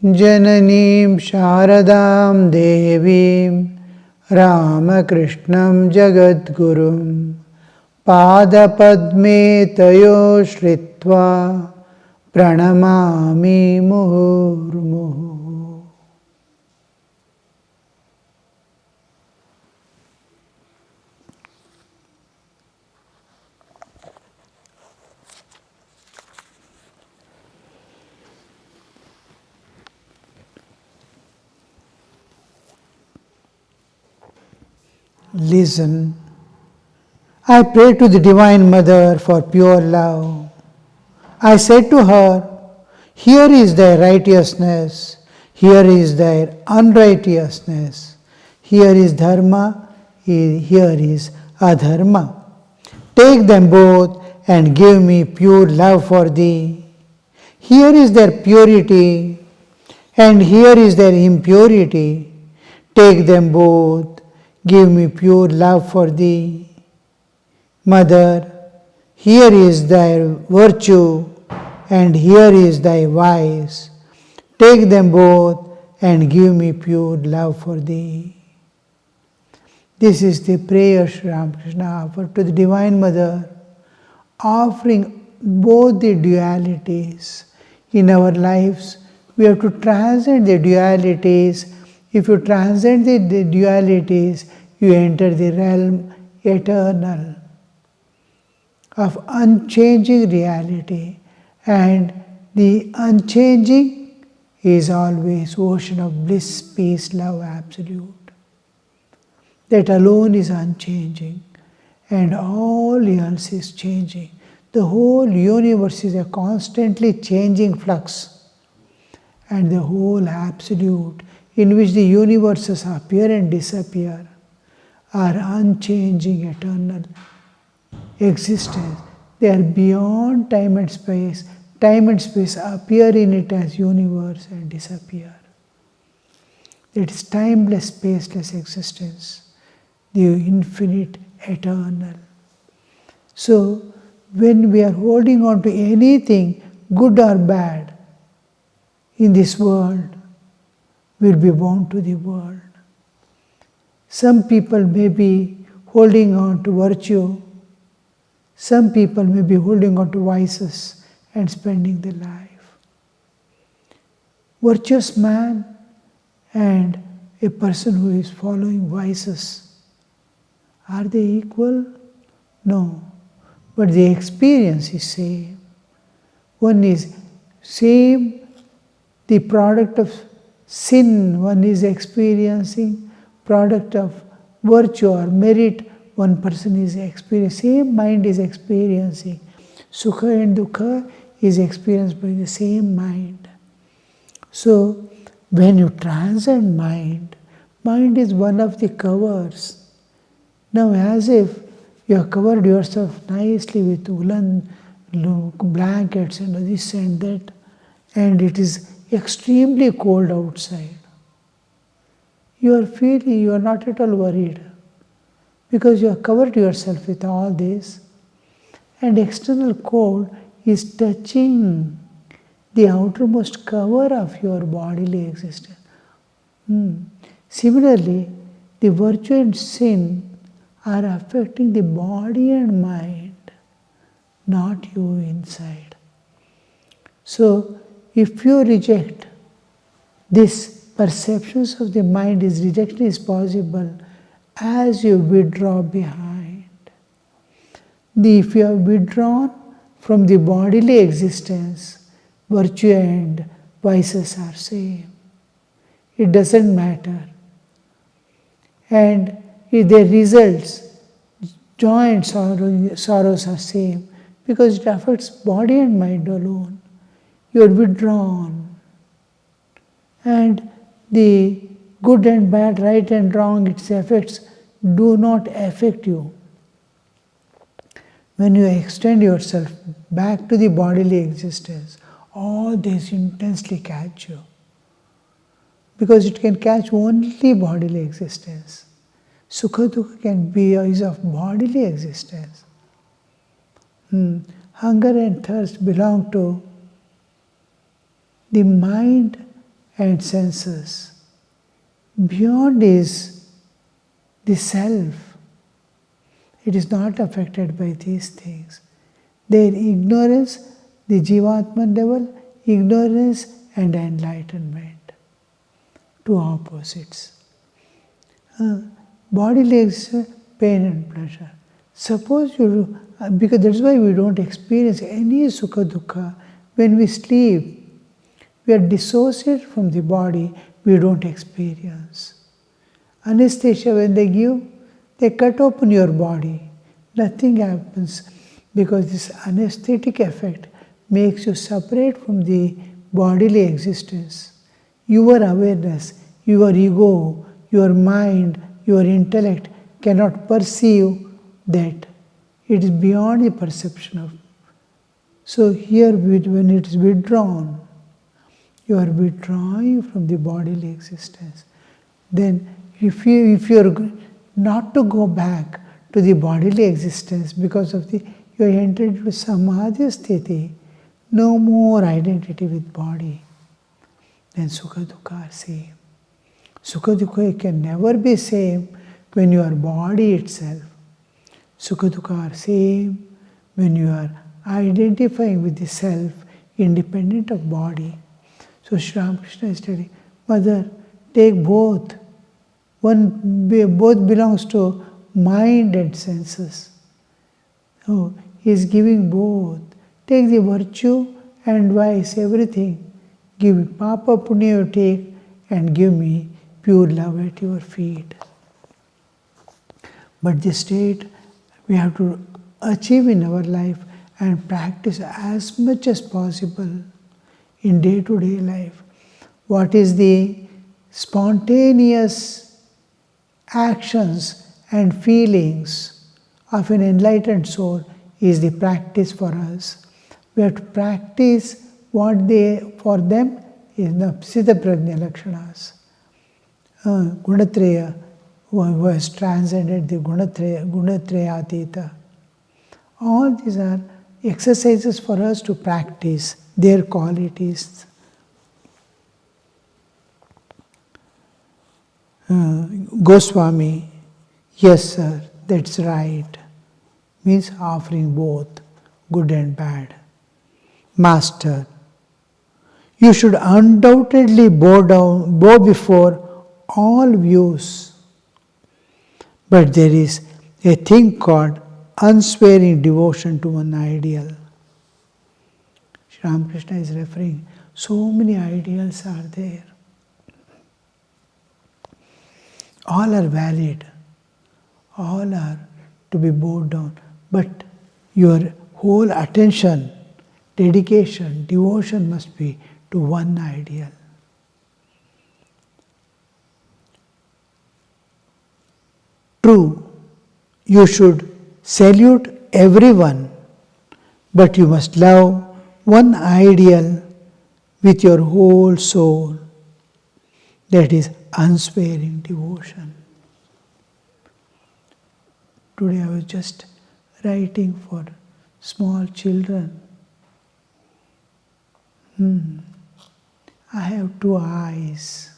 Jananim Sharadam Devim Ramakrishnan Jagadgurum Padapadme Tayo Shritva Pranamami Muhurmuhu. Listen. I pray to the Divine Mother for pure love. I said to her, here is thy righteousness, here is thy unrighteousness, here is dharma, here is adharma. Take them both and give me pure love for thee. Here is their purity, and here is their impurity. Take them both. Give me pure love for thee. Mother, here is thy virtue, and here is thy vice. Take them both and give me pure love for thee. This is the prayer Sri Ramakrishna offered to the Divine Mother, offering both the dualities in our lives. We have to transcend the dualities. If you transcend the dualities, you enter the realm eternal of unchanging reality, and the unchanging is always ocean of bliss, peace, love, absolute. That alone is unchanging, and all else is changing. The whole universe is a constantly changing flux, and the whole absolute in which the universes appear and disappear are unchanging, eternal existence. They are beyond time and space. Time and space appear in it as universe and disappear. It is timeless, spaceless existence, the infinite, eternal. So, when we are holding on to anything, good or bad, in this world, we will be bound to the world. Some people may be holding on to virtue, some people may be holding on to vices and spending their life. Virtuous man and a person who is following vices, are they equal? No, but the experience is same. One is same, the product of sin, one is experiencing product of virtue or merit, one person is experiencing, same mind is experiencing. Sukha and dukkha is experienced by the same mind. So, when you transcend mind, mind is one of the covers. Now, as if you have covered yourself nicely with woolen blankets and this and that, and it is extremely cold outside. You are feeling, you are not at all worried because you have covered yourself with all this, and external cold is touching the outermost cover of your bodily existence. Similarly, the virtue and sin are affecting the body and mind, not you inside. So, if you reject this, perceptions of the mind is rejection is possible as you withdraw behind. If you have withdrawn from the bodily existence, virtue and vices are same. It doesn't matter. And if their results, joy and sorrows are same because it affects body and mind alone. You are withdrawn. And the good and bad, right and wrong, its effects do not affect you. When you extend yourself back to the bodily existence, all this intensely catch you. Because it can catch only bodily existence. Sukha dukkha can be is of bodily existence. Hunger and thirst belong to the mind and senses. Beyond is the self. It is not affected by these things. Their ignorance, the Jivatman level, ignorance and enlightenment. Two opposites. Bodily existence, pain and pleasure. Suppose you, because that's why we don't experience any sukha dukkha. When we sleep, we are dissociated from the body, we don't experience. Anesthesia, when they give, they cut open your body. Nothing happens because this anesthetic effect makes you separate from the bodily existence. Your awareness, your ego, your mind, your intellect cannot perceive that. It is beyond the perception of. So here, when it is withdrawn, you are withdrawing from the bodily existence. Then if you are not to go back to the bodily existence because of you are entered into samadhi sthiti, no more identity with body, then sukha dukkha are same. Sukha dukkha can never be same when you are body itself. Sukha dukkha are same when you are identifying with the self independent of body. So Sri Ramakrishna is telling, Mother, take both. Both belongs to mind and senses. Oh, he is giving both. Take the virtue and vice, everything. Give me papa punya you take and give me pure love at your feet. But the state we have to achieve in our life and practice as much as possible in day-to-day life. What is the spontaneous actions and feelings of an enlightened soul is the practice for us. We have to practice what for them is the Siddha Prajna Lakshanas. Gunatreya, who has transcended the Gunatreya Atita. All these are exercises for us to practice their qualities. Goswami, yes sir, that's right. Means offering both, good and bad. Master, you should undoubtedly bow before all views. But there is a thing called unswearing devotion to one ideal. Sri Ramakrishna is referring, so many ideals are there. All are valid, all are to be bowed down, but your whole attention, dedication, devotion must be to one ideal. True, you should salute everyone, but you must love one ideal with your whole soul. That is unswearing devotion. Today I was just writing for small children. I have two eyes.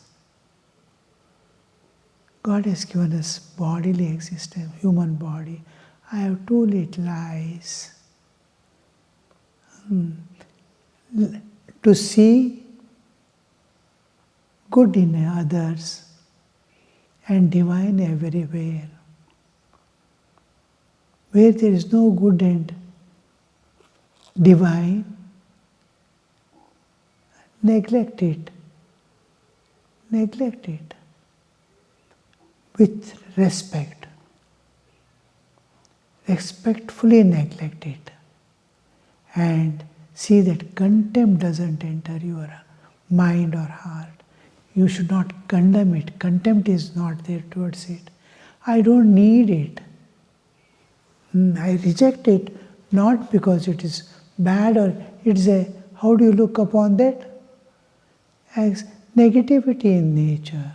God has given us bodily existence, human body. I have two little eyes. To see good in others and divine everywhere. Where there is no good and divine, neglect it. Neglect it. With respect. Respectfully neglect it. And see that contempt doesn't enter your mind or heart. You should not condemn it. Contempt is not there towards it. I don't need it. I reject it not because it is bad or it's how do you look upon that? As negativity in nature.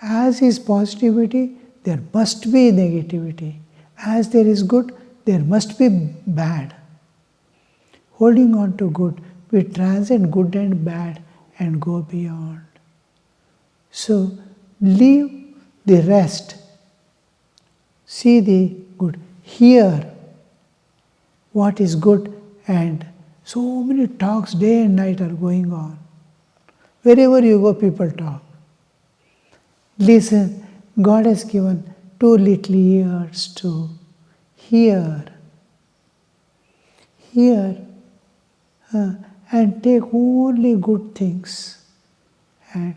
As is positivity, there must be negativity. As there is good, there must be bad. Holding on to good, we transcend good and bad and go beyond. So leave the rest. See the good. Hear what is good, and so many talks day and night are going on. Wherever you go, people talk. Listen. God has given 2 little ears to hear. Hear and take only good things, and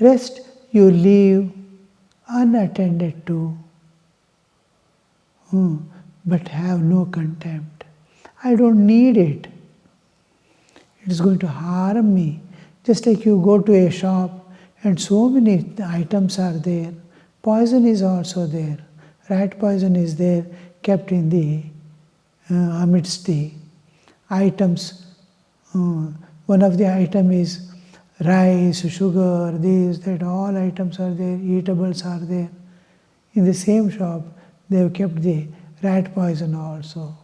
rest you leave unattended to. But have no contempt. I don't need it. It is going to harm me. Just like you go to a shop and so many items are there. Poison is also there. Rat poison is there, kept in the amidst the items. One of the item is rice, sugar, this, that, all items are there, eatables are there. In the same shop, they have kept the rat poison also.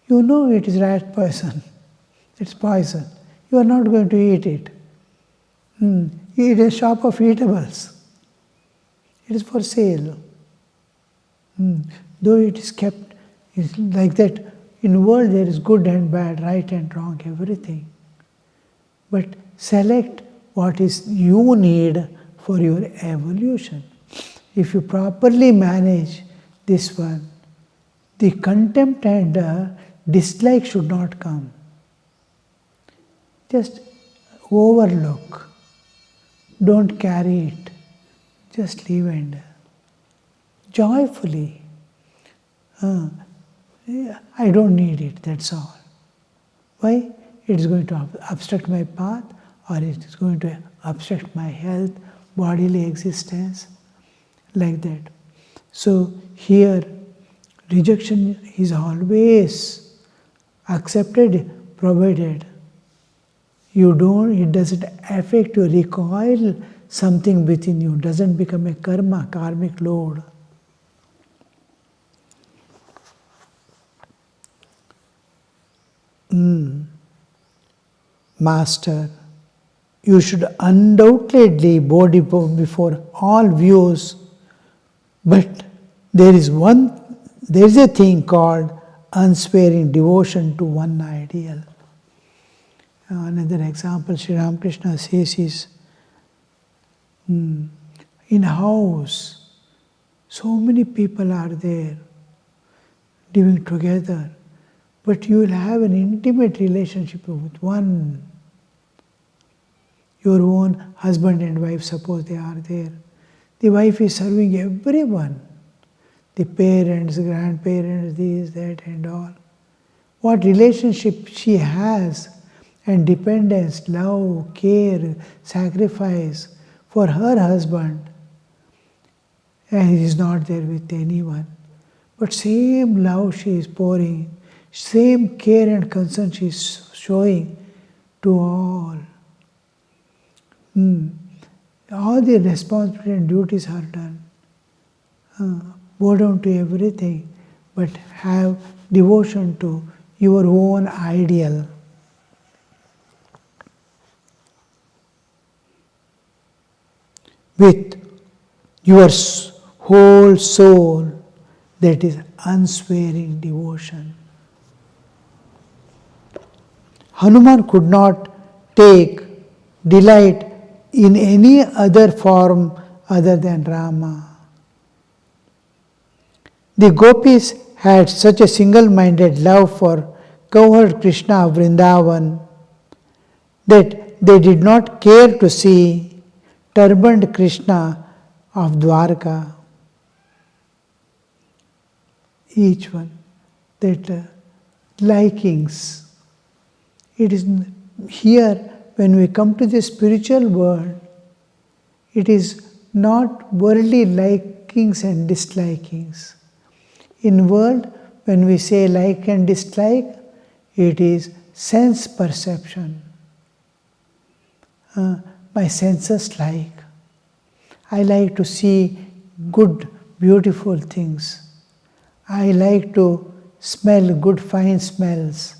You know it is rat poison. It's poison. You are not going to eat it. Eat a shop of eatables. It is for sale. Though it is kept, it's like that. In the world there is good and bad, right and wrong, everything. But select what is you need for your evolution. If you properly manage this one, the contempt and dislike should not come. Just overlook. Don't carry it. Just leave and joyfully. I don't need it, that's all. Why? It is going to obstruct my path, or it is going to obstruct my health, bodily existence, like that. So here, rejection is always accepted, provided it doesn't affect you, recoil something within you, doesn't become a karmic load. Master, you should undoubtedly bow before all views, but there is a thing called unsparing devotion to one ideal. Another example Sri Ramakrishna says is, in a house, so many people are there living together, but you will have an intimate relationship with one. Your own husband and wife, suppose they are there. The wife is serving everyone. The parents, grandparents, this, that and all. What relationship she has, and dependence, love, care, sacrifice for her husband, and he is not there with anyone. But same love she is pouring, same care and concern she is showing to all. All the responsibility and duties are done. Bow down to everything, but have devotion to your own ideal. With your whole soul, that is unswearing devotion. Hanuman could not take delight in any other form other than Rama. The gopis had such a single-minded love for cowherd Krishna of Vrindavan that they did not care to see turbaned Krishna of Dwarka. Each one, that likings. It is here, when we come to the spiritual world, it is not worldly likings and dislikings. In world, when we say like and dislike, it is sense perception. My senses like. I like to see good, beautiful things. I like to smell good, fine smells.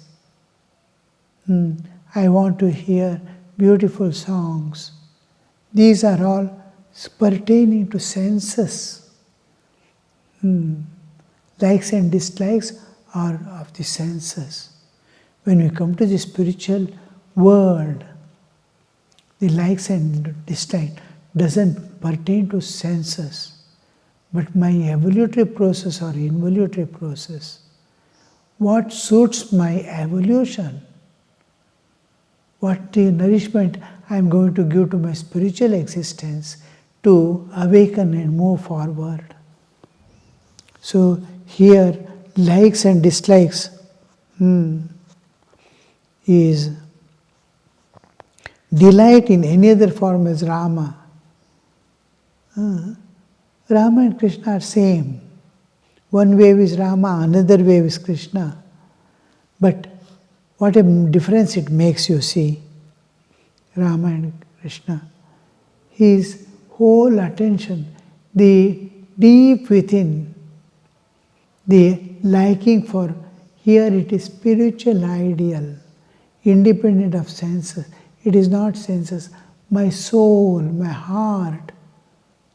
I want to hear beautiful songs. These are all pertaining to senses. Likes and dislikes are of the senses. When we come to the spiritual world, the likes and dislikes doesn't pertain to senses, but my evolutionary process or involutionary process. What suits my evolution? What the nourishment I am going to give to my spiritual existence to awaken and move forward. So here, likes and dislikes is delight in any other form as Rama. Rama and Krishna are same. One wave is Rama, another wave is Krishna. But what a difference it makes, you see, Rama and Krishna. His whole attention, the deep within, the liking for, here it is spiritual ideal, independent of senses. It is not senses. My soul, my heart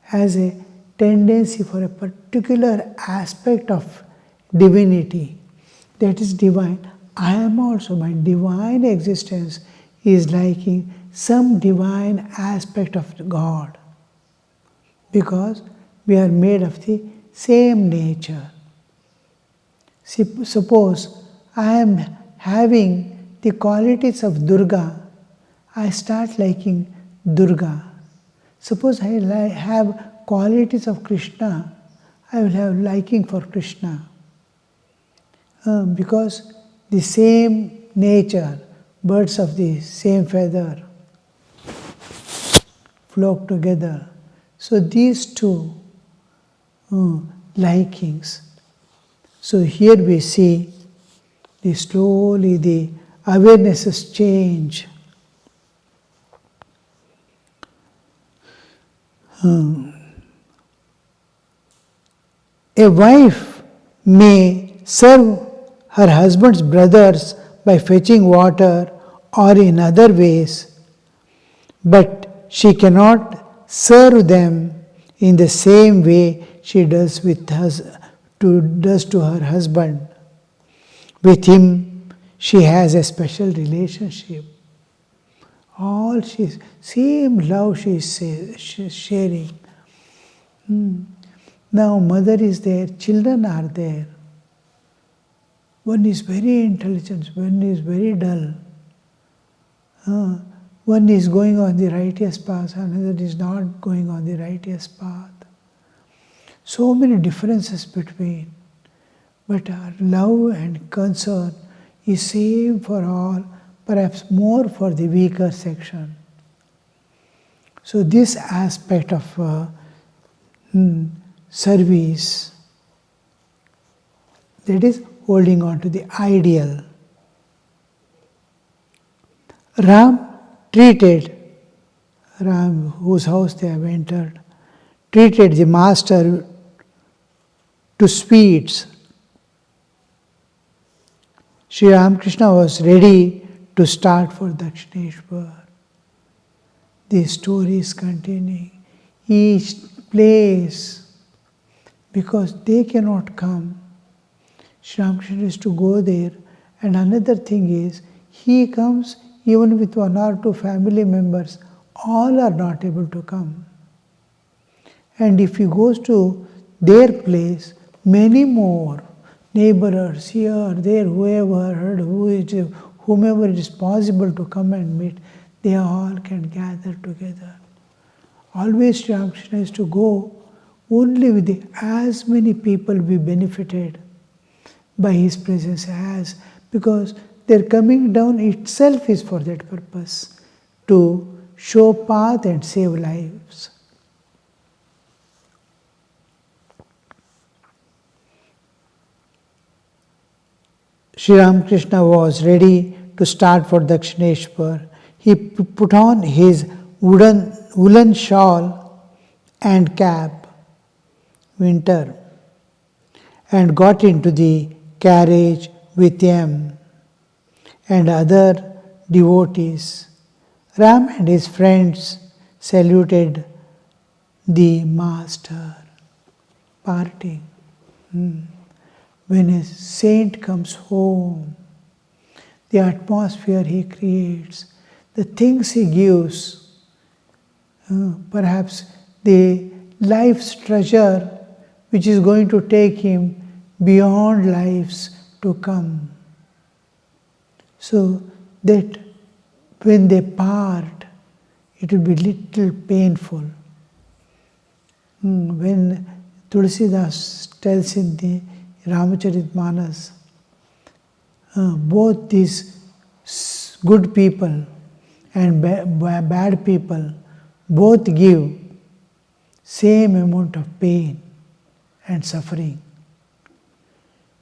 has a tendency for a particular aspect of divinity that is divine. I am also, my divine existence is liking some divine aspect of God, because we are made of the same nature. Suppose I am having the qualities of Durga, I start liking Durga. Suppose I have qualities of Krishna, I will have liking for Krishna. Because the same nature, birds of the same feather, flock together. So these two likings. So here we see slowly the awarenesses change. A wife may serve her husband's brothers by fetching water or in other ways, but she cannot serve them in the same way she does to her husband. With him, she has a special relationship. Same love she is sharing. Now mother is there, children are there. One is very intelligent, one is very dull. One is going on the righteous path, another is not going on the righteous path. So many differences between. But our love and concern is same for all, perhaps more for the weaker section. So this aspect of service, that is holding on to the ideal. Ram, whose house they have entered, treated the master to sweets. Sri Ramakrishna was ready to start for Dakshineswara. The story is continuing. Each place, because they cannot come, Sri Ramakrishna is to go there. And another thing is, he comes even with one or two family members. All are not able to come. And if he goes to their place, many more neighbors here, there, whomever it is possible to come and meet, they all can gather together. Always Sri Ramakrishna is to go only with as many people be benefited by his presence as, because their coming down itself is for that purpose, to show path and save lives. Sri Ramakrishna was ready to start for Dakshineswara. He put on his woolen shawl and cap, winter, and got into the carriage with him and other devotees. Ram and his friends saluted the master. Parting. When a saint comes home, the atmosphere he creates, the things he gives, perhaps the life's treasure which is going to take him beyond lives to come. So that when they part, it will be little painful. When Tulsidas tells in the Ramcharitmanas, both these good people and bad people both give same amount of pain and suffering.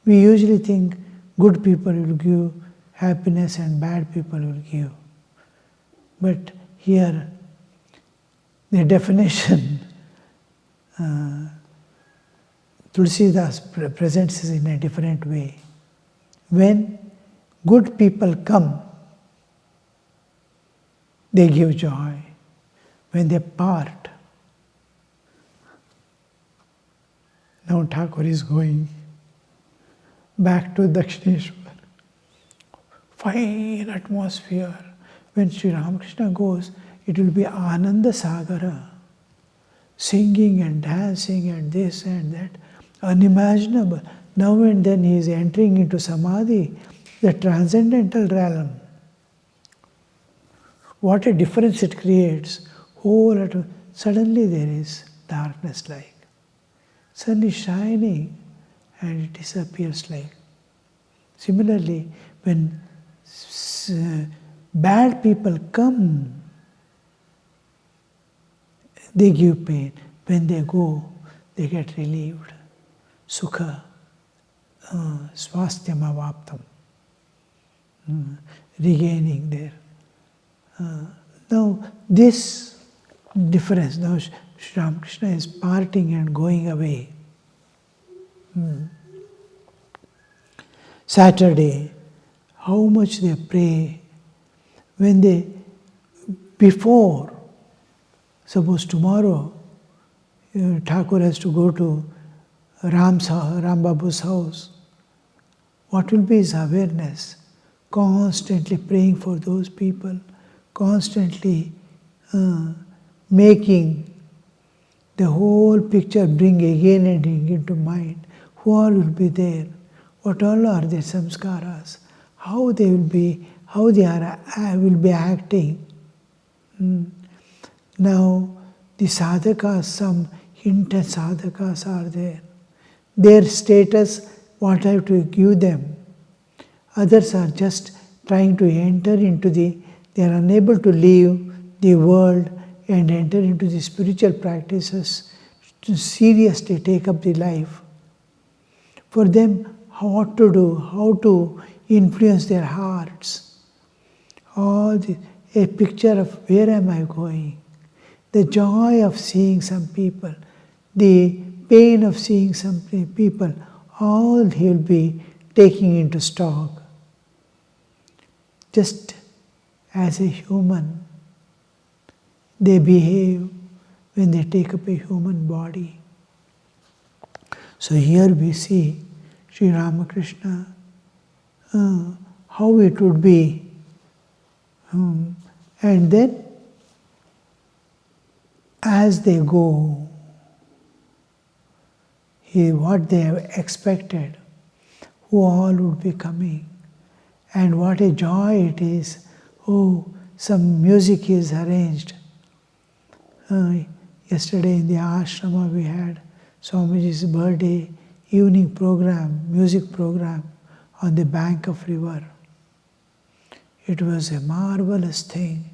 We usually think good people will give happiness and bad people will give. But here the definition Tulsidas presents it in a different way. When good people come, they give joy. When they part, now Thakur is going back to Dakshineswara. Fine atmosphere. When Sri Ramakrishna goes, it will be Ananda Sagara. Singing and dancing and this and that. Unimaginable. Now and then he is entering into Samadhi, the transcendental realm. What a difference it creates. Suddenly there is darkness like. Sun is shining and it disappears like. Similarly, when bad people come, they give pain. When they go, they get relieved. Sukha, swasthyam avaptam, regaining there. Now this difference, now Sri Ramakrishna is parting and going away. Saturday, how much they pray when before, suppose tomorrow, Thakur has to go to Ram Babu's house. What will be his awareness? Constantly praying for those people, constantly making the whole picture bring again and again into mind. Who all will be there? What all are their samskaras? How they will be acting. Now the sadhakas, some intense sadhakas are there. Their status, what I have to give them. Others are just trying to enter into they are unable to leave the world and enter into the spiritual practices to seriously take up the life. For them, what to do, how to influence their hearts. A picture of where am I going. The joy of seeing some people, the pain of seeing some people, all he will be taking into stock. Just as a human, they behave when they take up a human body. So here we see Sri Ramakrishna, how it would be. And then, as they go, what they have expected, who all would be coming, and what a joy it is. Oh, some music is arranged. Yesterday in the ashrama we had Swamiji's birthday evening program, music program on the bank of river. It was a marvelous thing.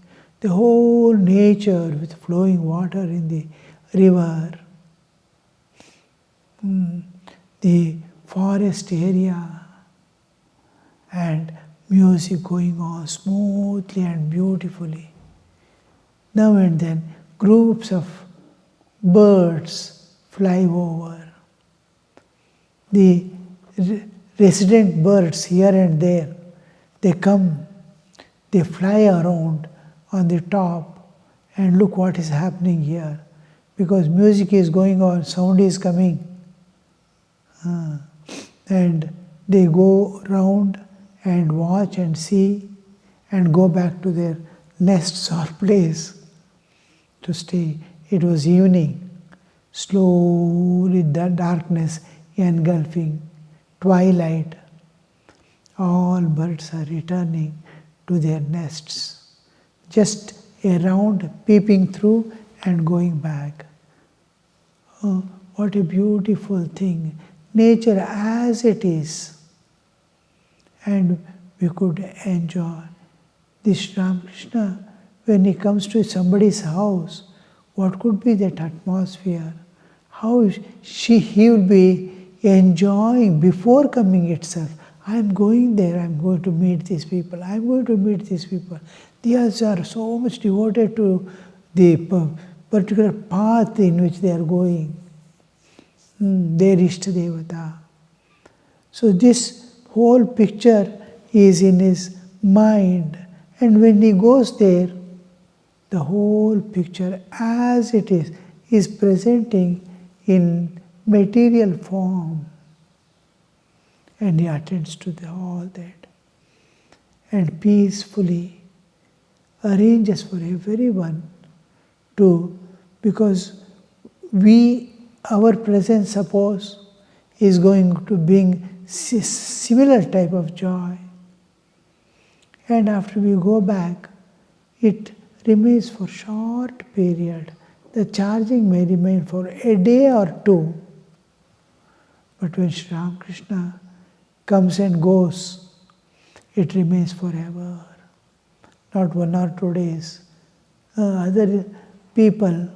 The whole nature with flowing water in the river, the forest area, and music going on smoothly and beautifully. Now and then groups of birds fly over. The resident birds here and there, they come They fly around on the top and look what is happening here. Because music is going on, sound is coming. And they go round and watch and see and go back to their nests or place to stay. It was evening. Slowly the darkness engulfing, twilight. All birds are returning to their nests, just around, peeping through and going back. Oh, what a beautiful thing. Nature as it is. And we could enjoy this Ramakrishna when he comes to somebody's house. What could be that atmosphere? How he will be enjoying before coming itself. I am going there, I am going to meet these people, I am going to meet these people. These are so much devoted to the particular path in which they are going. Their Ishtadevata. So this whole picture is in his mind, and when he goes there, the whole picture as it is presenting in material form, and he attends to all that and peacefully arranges for everyone to, because our presence, suppose, is going to bring similar type of joy, and after we go back, it remains for short period. The charging may remain for a day or two, but when Sri Ramakrishna comes and goes, it remains forever, not 1 or 2 days. Other people,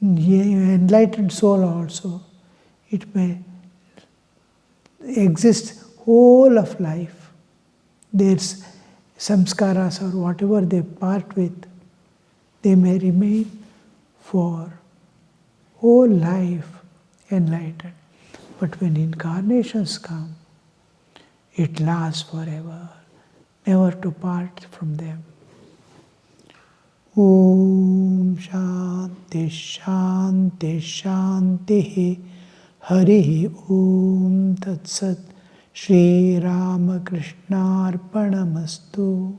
enlightened soul also, it may exist whole of life. There's samskaras or whatever they part with, they may remain for whole life enlightened. But when incarnations come, it lasts forever, never to part from them. Om Shanti Shanti Shanti Hari Om Tat Sat Shri Ramakrishna Arpanamastu.